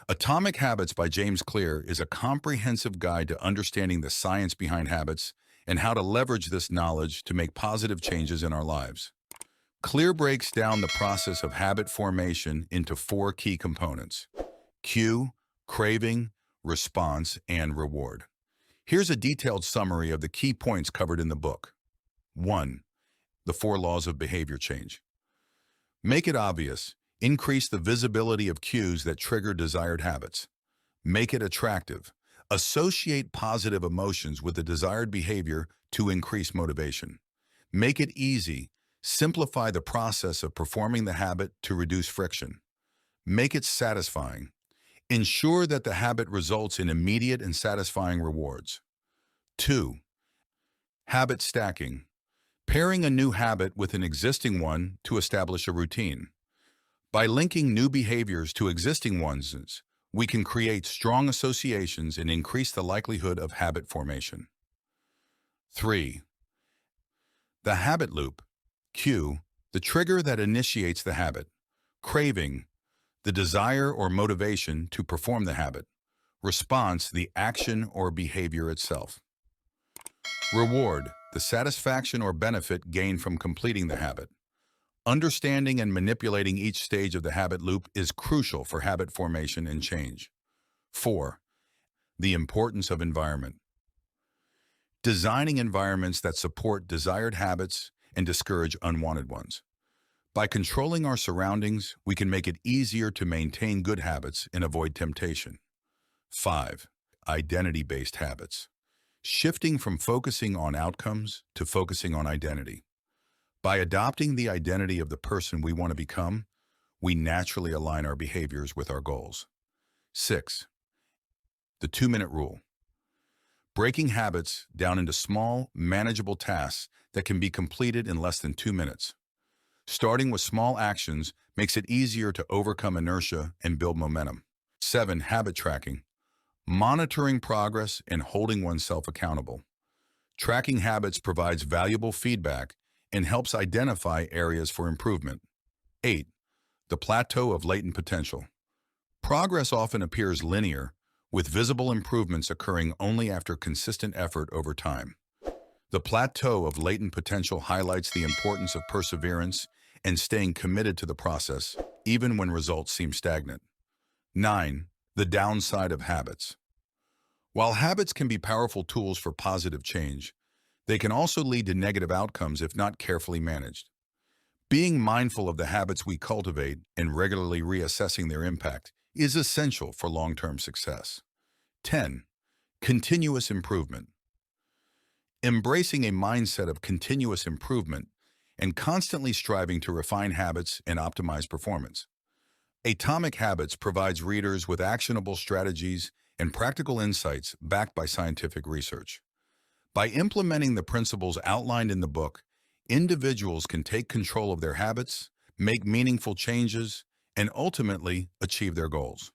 Atomic Habits by James Clear is a comprehensive guide to understanding the science behind habits and how to leverage this knowledge to make positive changes in our lives. Clear breaks down the process of habit formation into four key components: cue, craving, response, and reward. Here's a detailed summary of the key points covered in the book. 1. The four laws of behavior change. Make it obvious. Increase the visibility of cues that trigger desired habits. Make it attractive. Associate positive emotions with the desired behavior to increase motivation. Make it easy. Simplify the process of performing the habit to reduce friction. Make it satisfying. Ensure that the habit results in immediate and satisfying rewards. 2. Habit stacking. Pairing a new habit with an existing one to establish a routine. By linking new behaviors to existing ones, we can create strong associations and increase the likelihood of habit formation. 3. The habit loop. Cue, the trigger that initiates the habit. Craving, the desire or motivation to perform the habit. Response, the action or behavior itself. Reward, the satisfaction or benefit gained from completing the habit. Understanding and manipulating each stage of the habit loop is crucial for habit formation and change. 4. The importance of environment. Designing environments that support desired habits and discourage unwanted ones. By controlling our surroundings, we can make it easier to maintain good habits and avoid temptation. 5. Identity-based habits. Shifting from focusing on outcomes to focusing on identity. By adopting the identity of the person we want to become, we naturally align our behaviors with our goals. 6. The 2-minute rule. Breaking habits down into small, manageable tasks that can be completed in less than 2 minutes. Starting with small actions makes it easier to overcome inertia and build momentum. 7. Habit tracking. Monitoring progress and holding oneself accountable. Tracking habits provides valuable feedback and helps identify areas for improvement. 8. The plateau of latent potential. Progress often appears linear, with visible improvements occurring only after consistent effort over time. The plateau of latent potential highlights the importance of perseverance and staying committed to the process, even when results seem stagnant. 9. The downside of habits. While habits can be powerful tools for positive change, they can also lead to negative outcomes if not carefully managed. Being mindful of the habits we cultivate and regularly reassessing their impact is essential for long-term success. 10. Continuous improvement. Embracing a mindset of continuous improvement and constantly striving to refine habits and optimize performance. Atomic Habits provides readers with actionable strategies and practical insights backed by scientific research. By implementing the principles outlined in the book, individuals can take control of their habits, make meaningful changes, and ultimately achieve their goals.